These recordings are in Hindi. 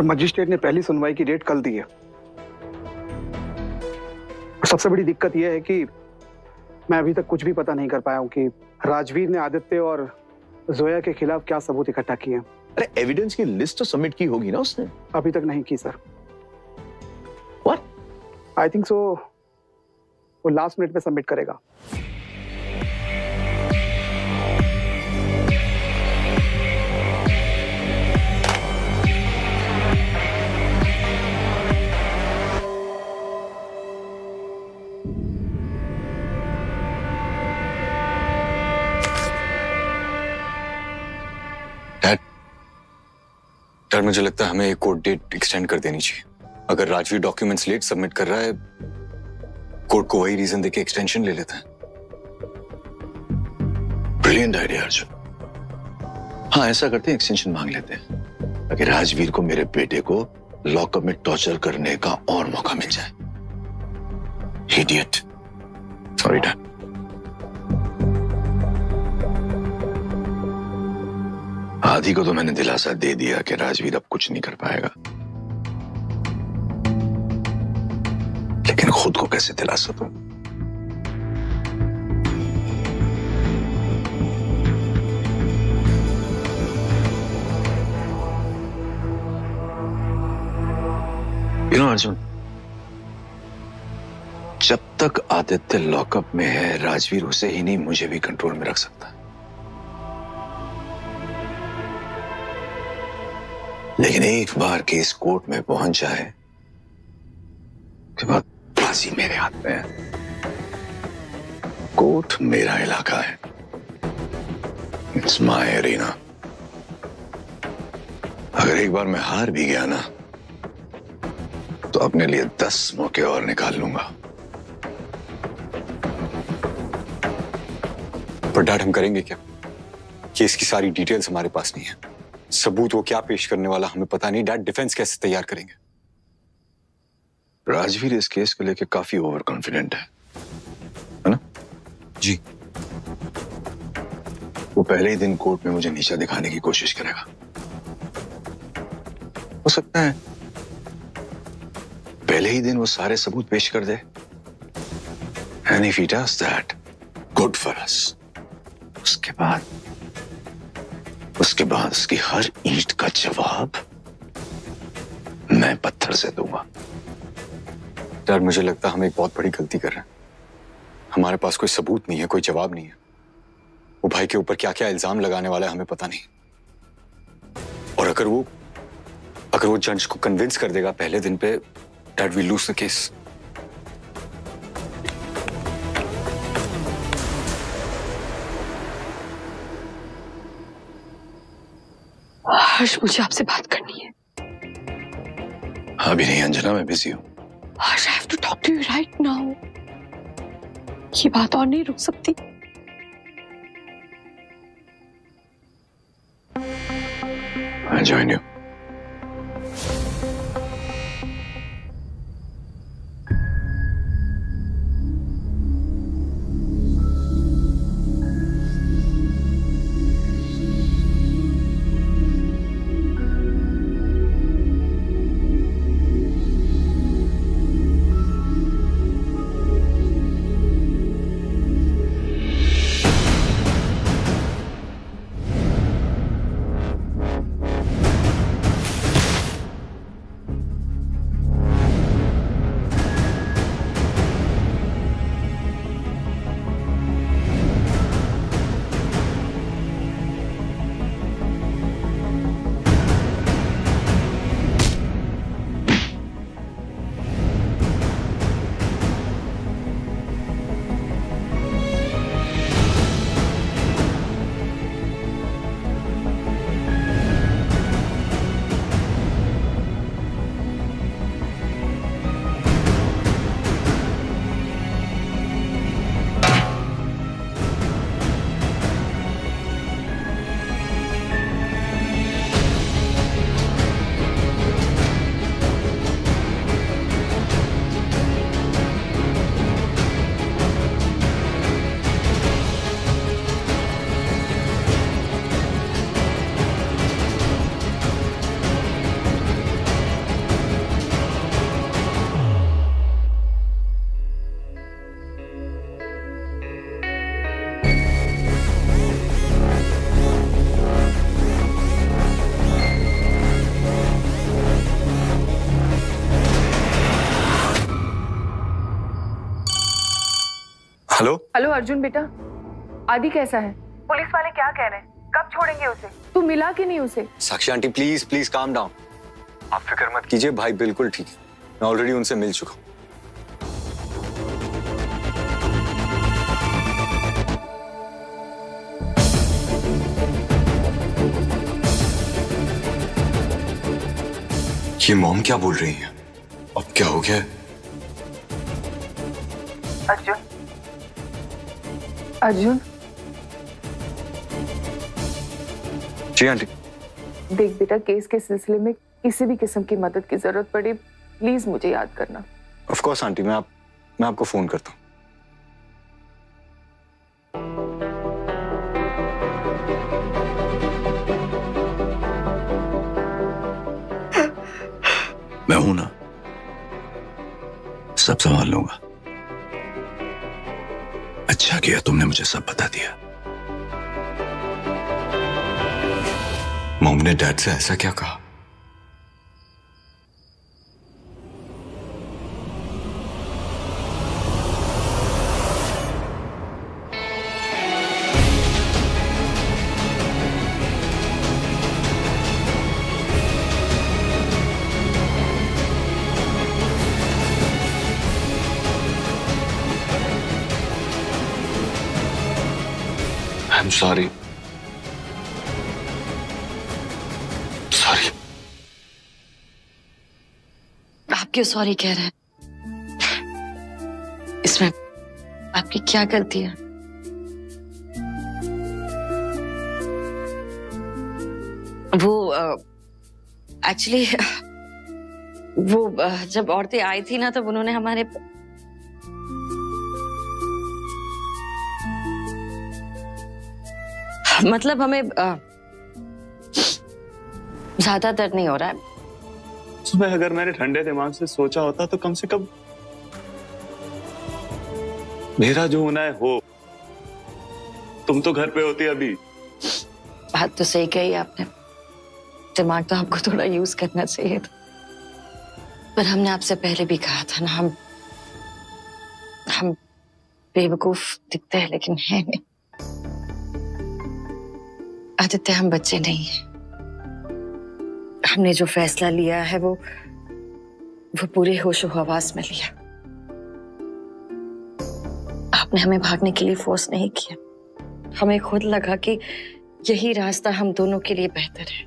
सर, मजिस्ट्रेट ने पहली सुनवाई की डेट कल दी है। सबसे बड़ी दिक्कत यह है कि मैं अभी तक कुछ भी पता नहीं कर पाया हूं कि राजवीर ने आदित्य और जोया के खिलाफ क्या सबूत इकट्ठा किए हैं। अरे एविडेंस की लिस्ट तो सबमिट की होगी ना उसने? अभी तक नहीं की sir. What? I think so वो लास्ट मिनट में सबमिट करेगा। डैड, मुझे लगता है हमें एक कोर्ट डेट एक्सटेंड कर देनी चाहिए। अगर राजवीर डॉक्यूमेंट्स लेट सबमिट कर रहा है, कोर्ट को वही रीजन देके एक्सटेंशन ले लेते हैं। Brilliant idea Arjun. हाँ, ऐसा करते हैं, एक्सटेंशन मांग लेते हैं ताकि राजवीर को मेरे बेटे को लॉकअप में टॉर्चर करने का और मौका मिल जाए। इडियट। Sorry dad. आदि को तो मैंने दिलासा दे दिया कि राजवीर अब कुछ नहीं कर पाएगा, लेकिन खुद को कैसे दिलासा दूं? अर्जुन, जब तक आदित्य लॉकअप में है, राजवीर उसे ही नहीं मुझे भी कंट्रोल में रख सकता है। लेकिन एक बार केस कोर्ट में पहुंच जाए के बाद फांसी मेरे हाथ में है। कोर्ट मेरा इलाका है। It's my arena. अगर एक बार मैं हार भी गया ना, तो अपने लिए 10 मौके और निकाल लूंगा। पर डैड, हम करेंगे क्या? केस की सारी डिटेल्स हमारे पास नहीं है। सबूत वो क्या पेश करने वाला हमें पता नहीं। डैड, डिफेंस कैसे तैयार करेंगे? राजवीर इस केस को लेकर काफी ओवर कॉन्फिडेंट है ना? जी। वो पहले ही दिन कोर्ट में मुझे नीचा दिखाने की कोशिश करेगा। हो सकता है पहले ही दिन वो सारे सबूत पेश कर दे। And if he does that, good for us. उसके बाद उसकी हर ईंट का जवाब मैं पत्थर से दूंगा। डैड, मुझे लगता है हम एक बहुत बड़ी गलती कर रहे हैं। हमारे पास कोई सबूत नहीं है, कोई जवाब नहीं है। वो भाई के ऊपर क्या क्या इल्जाम लगाने वाला है हमें पता नहीं। और अगर वो जज को कन्विंस कर देगा पहले दिन पे, dad, we lose the case. Harsh, मुझे आपसे बात करनी है। अभी नहीं अंजना, मैं बिजी हूं। Harsh, I have to talk to you right now. ये बात और नहीं रुक सकती। I join you. Hello hello Arjun बेटा, आदि कैसा है? पुलिस वाले क्या कह रहे हैं? कब छोड़ेंगे उसे? तू मिला कि नहीं उसे? Sakshi aunty please please calm down. आप फिक्र मत कीजिए, भाई बिल्कुल ठीक है। मैं ऑलरेडी उनसे मिल चुका हूं। ये मॉम क्या बोल रही है? अब क्या हो गया? अर्जुन, अर्जुन जी आंटी। देख बेटा, केस के सिलसिले में किसी भी किस्म की मदद की जरूरत पड़े प्लीज मुझे याद करना। ऑफ कोर्स आंटी, मैं आपको फोन करता हूँ। मैं हूं ना, सब संभाल लूंगा। अच्छा किया तुमने मुझे सब बता दिया। मॉम ने डैड से ऐसा क्या कहा? I am sorry. सॉरी। आप क्यों सॉरी कह रहे हैं? इसमें आपकी क्या गलती है? वो एक्चुअली वो जब औरतें आई थी ना, तब उन्होंने हमारे मतलब हमें ज्यादा दर्द नहीं हो रहा है। सुबह अगर मैंने ठंडे दिमाग से सोचा होता तो कम से कम मेरा जो होना है हो। तुम तो घर पे होती अभी। बात तो सही कही आपने, दिमाग तो आपको थोड़ा यूज करना चाहिए था। पर हमने आपसे पहले भी कहा था ना, हम बेवकूफ दिखते हैं लेकिन है नहीं। आदित्य, हम बच्चे नहीं हैं। हमने जो फैसला लिया है वो पूरे होशो हवास में लिया। आपने हमें भागने के लिए फोर्स नहीं किया। हमें खुद लगा कि यही रास्ता हम दोनों के लिए बेहतर है।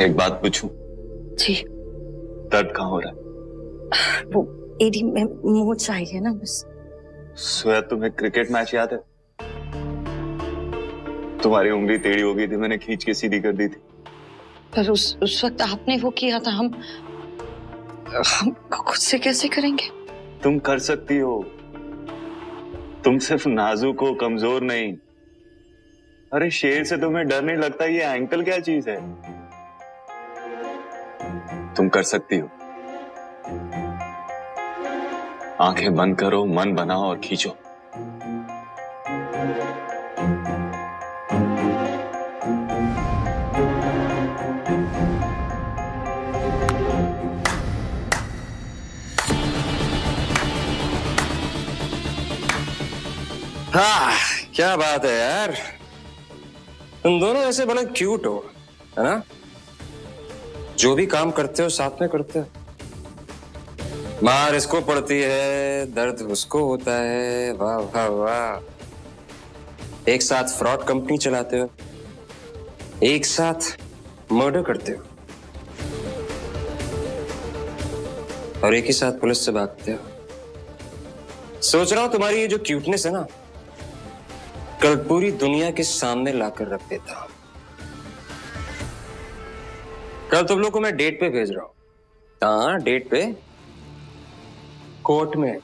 एक बात पूछूं? जी। दर्द कहाँ हो रहा है? वो एडी में मुंह चाहिए ना बस। सोया, तुम्हें क्रिकेट मैच याद है? तुम्हारी उंगली टेढ़ी हो गई थी, मैंने खींच के सीधी कर दी थी। पर उस वक्त आपने वो किया था, हम खुद से कैसे करेंगे? तुम कर सकती हो। तुम सिर्फ नाजुक हो, कमजोर नहीं। अरे शेर से तुम्हें डर नहीं लगता, ये एंकल क्या चीज है? तुम कर सकती हो। आंखें बंद करो, मन बनाओ और खींचो। हाँ, क्या बात है यार, तुम दोनों ऐसे बड़े क्यूट हो, है ना? जो भी काम करते हो साथ में करते हो। मार इसको पड़ती है, दर्द उसको होता है। वाह वाह वाह। एक साथ फ्रॉड कंपनी चलाते हो, एक साथ मर्डर करते हो, और एक ही साथ पुलिस से भागते हो। सोच रहा हूं तुम्हारी ये जो क्यूटनेस है ना, कल पूरी दुनिया के सामने लाकर रख देता हूं। कल तुम लोग को मैं डेट पे भेज रहा हूं। हाँ, डेट पे, कोर्ट में।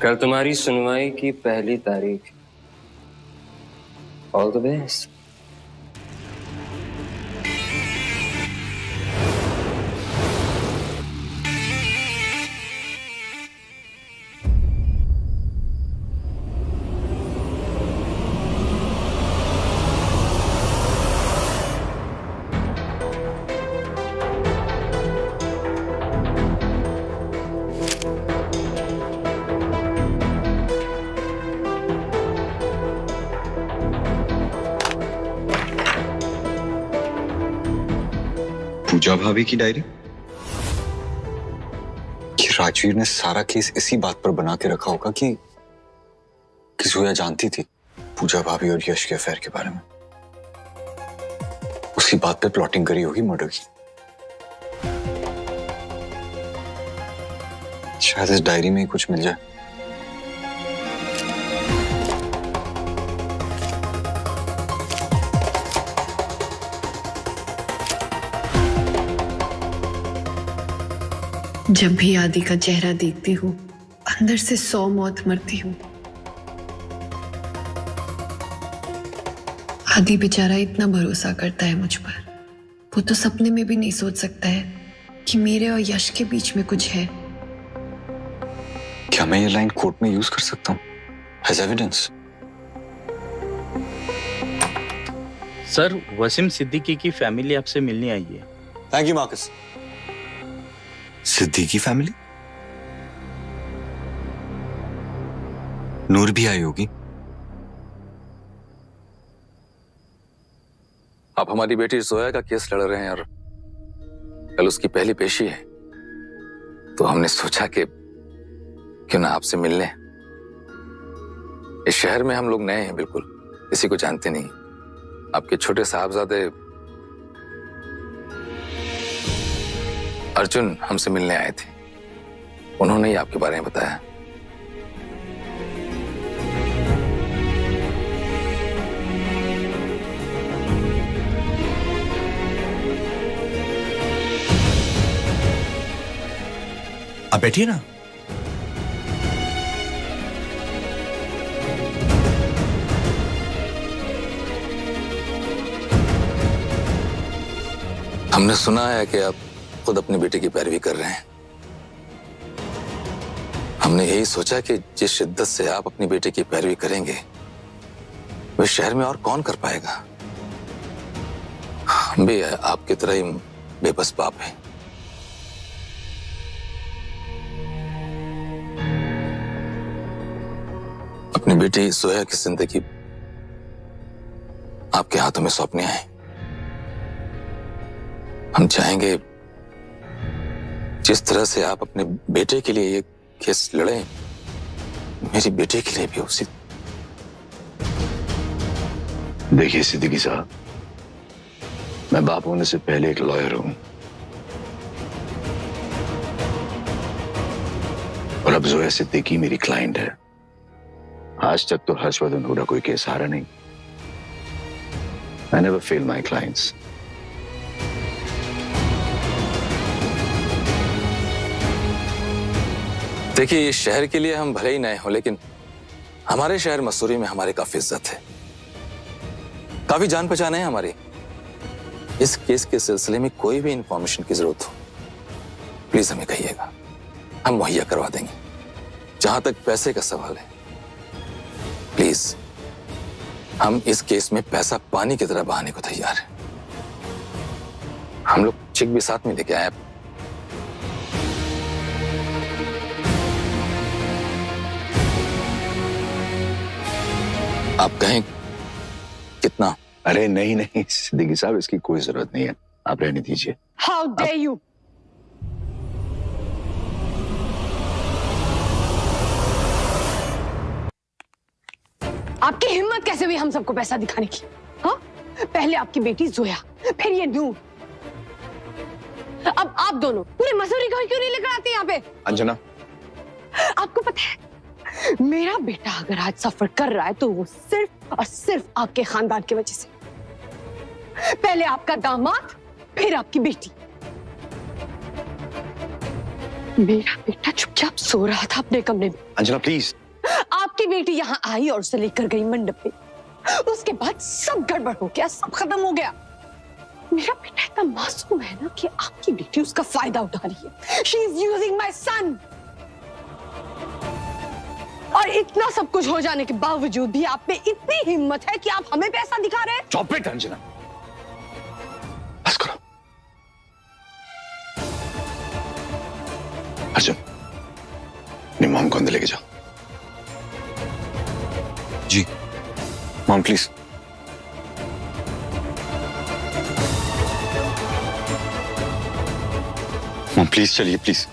कल तुम्हारी सुनवाई की पहली तारीख। All the best. पूजा भाभी की डायरी? कि राजवीर ने सारा केस इसी बात पर बना के रखा होगा कि जोया जानती थी पूजा भाभी और यश के अफेयर के बारे में। उसी बात पे प्लॉटिंग करी होगी मर्डर की। शायद इस डायरी में ही कुछ मिल जाए। जब भी आदि का चेहरा देखती हूँ अंदर से 100 मौत मरती हूँ। आदि बेचारा इतना भरोसा करता है मुझ पर। वो तो सपने में भी नहीं सोच सकता है कि मेरे और यश के बीच में कुछ है। क्या मैं ये लाइन कोर्ट में यूज कर सकता हूँ as evidence? Sir, Wasim Siddiqui की फैमिली आपसे मिलने आई है। Thank you Marcus. Siddiqui family? Noor भी आई होगी। आप हमारी बेटी जोया का केस लड़ रहे हैं और कल उसकी पहली पेशी है, तो हमने सोचा कि क्यों ना आपसे मिल लें। इस शहर में हम लोग नए हैं, बिल्कुल किसी को जानते नहीं। आपके छोटे साहबजादे अर्जुन हमसे मिलने आए थे, उन्होंने ही आपके बारे में बताया। आप बैठिए ना। हमने सुना है कि आप खुद अपनी बेटी की पैरवी कर रहे हैं। हमने यही सोचा कि जिस शिद्दत से आप अपनी बेटी की पैरवी करेंगे वह शहर में और कौन कर पाएगा। हम भी आपकी तरह ही बेबस बाप हैं। अपनी बेटी जोया की जिंदगी आपके हाथों में सौंपने आए। हम चाहेंगे जिस तरह से आप अपने बेटे के लिए ये केस लड़े, मेरी बेटे के लिए भी उसी। देखिए सिद्दीकी साहब, मैं बाप होने से पहले एक लॉयर हूं और अब जोया सिद्दीकी मेरी क्लाइंट है। आज तक तो हर्षवर्धन हुडा कोई केस हारा नहीं। I never fail my clients. देखिए, इस शहर के लिए हम भले ही नए हों, लेकिन हमारे शहर मसूरी में हमारी काफी इज्जत है, काफी जान पहचान है हमारी। इस केस के सिलसिले में कोई भी इंफॉर्मेशन की जरूरत हो, प्लीज हमें कहिएगा, हम मुहैया करवा देंगे। जहां तक पैसे का सवाल है, प्लीज हम इस केस में पैसा पानी की तरह बहाने को तैयार हैं। हम लोग चेक भी साथ में लेके आए। आप कहें कितना? अरे नहीं नहीं सिद्दीकी साहब, इसकी कोई जरूरत नहीं है, आप रहने दीजिए। How dare you? आपकी हिम्मत कैसे हुई हम सबको पैसा दिखाने की? हाँ, पहले आपकी बेटी जोया, फिर ये नूर, अब आप दोनों पूरे मसूरी को क्यों नहीं लेकर आते यहाँ पे? अंजना, आपको पता है मेरा बेटा अगर आज सफर कर रहा है तो वो सिर्फ और सिर्फ आपके खानदान की वजह से। पहले आपका दामाद, फिर आपकी बेटी। मेरा बेटा चुपचाप सो रहा था अपने कमरे में। अंजना प्लीज। आपकी बेटी यहाँ आई और उसे लेकर गई मंडप पे। उसके बाद सब गड़बड़ हो गया, सब खत्म हो गया। मेरा बेटा इतना मासूम है ना कि आपकी बेटी उसका फायदा उठा रही है। She is using my son। और इतना सब कुछ हो जाने के बावजूद भी आप में इतनी हिम्मत है कि आप हमें पैसा दिखा रहे हैं। Stop it, Anjana. बस करो। अर्जुन, अपनी मॉम को अंदर लेके जाओ। जी मॉम, प्लीज। मॉम प्लीज चलिए प्लीज।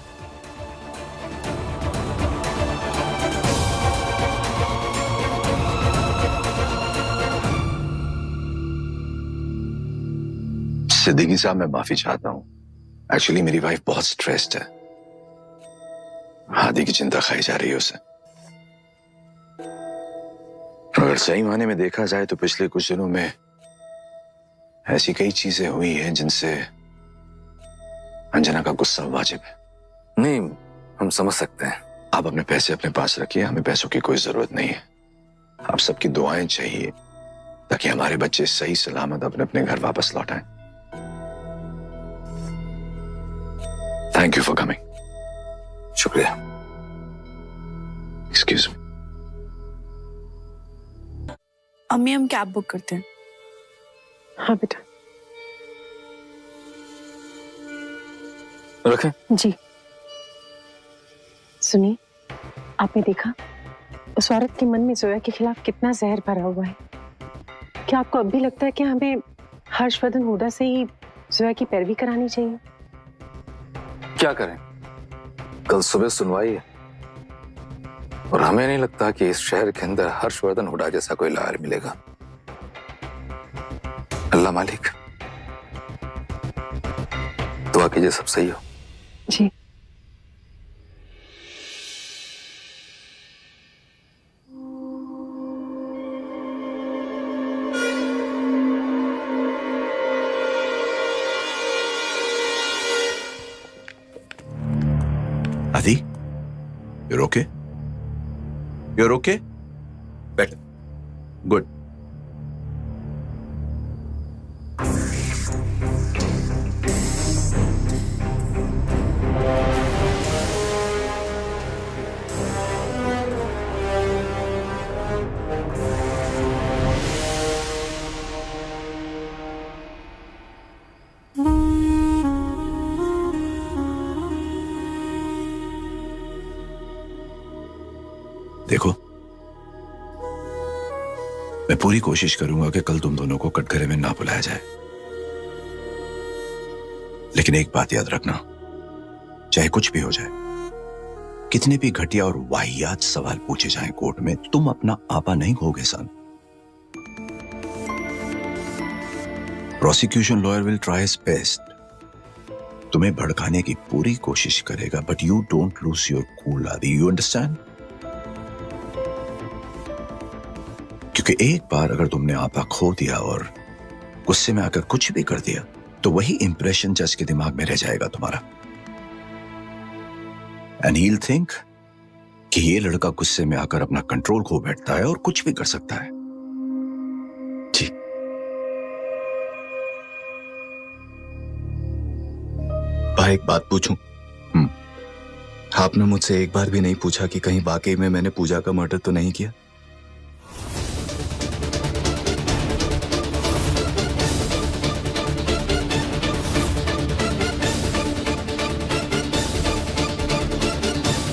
सिद्दीकी साहब, मैं माफी चाहता हूं। एक्चुअली मेरी वाइफ बहुत स्ट्रेस्ड है। हादी की चिंता खाई जा रही है उसे। अगर सही मायने में देखा जाए तो पिछले कुछ दिनों में ऐसी कई चीजें हुई हैं जिनसे अंजना का गुस्सा वाजिब है। नहीं, हम समझ सकते हैं। आप अपने पैसे अपने पास रखिए, हमें पैसों की कोई जरूरत नहीं है। आप सबकी दुआएं चाहिए ताकि हमारे बच्चे सही सलामत अपने अपने घर वापस लौट आए। Thank you for coming. शुक्रिया। Excuse me. अम्मी, हम कैब बुक करते हैं। हाँ बेटा। रखें? जी। सुनिए, आपने देखा उस औरत के मन में जोया के खिलाफ कितना जहर भरा हुआ है। क्या आपको अब भी लगता है कि हमें हर्षवर्धन हुडा से ही जोया की पैरवी करानी चाहिए? क्या करें, कल सुबह सुनवाई है और हमें नहीं लगता कि इस शहर के अंदर हर्षवर्धन हुडा जैसा कोई लॉयर मिलेगा। अल्लाह मालिक, दुआ कीजिए सब सही हो। जी। Adi, you're okay? You're okay? Better. Good. देखो, मैं पूरी कोशिश करूंगा कि कल तुम दोनों को कटघरे में ना बुलाया जाए, लेकिन एक बात याद रखना, चाहे कुछ भी हो जाए, कितने भी घटिया और वाहियात सवाल पूछे जाएं कोर्ट में, तुम अपना आपा नहीं खोगे son. Prosecution lawyer will try his best, तुम्हें भड़काने की पूरी कोशिश करेगा, but you don't lose your cool Aadi, you understand? क्योंकि एक बार अगर तुमने आपा खो दिया और गुस्से में आकर कुछ भी कर दिया, तो वही इंप्रेशन जज के दिमाग में रह जाएगा तुम्हारा। एंड ही विल थिंक कि ये लड़का गुस्से में आकर अपना कंट्रोल खो बैठता है और कुछ भी कर सकता है। जी। भाई, एक बात पूछूं? आपने मुझसे एक बार भी नहीं पूछा कि कहीं वाकई में मैंने पूजा का मर्डर तो नहीं किया?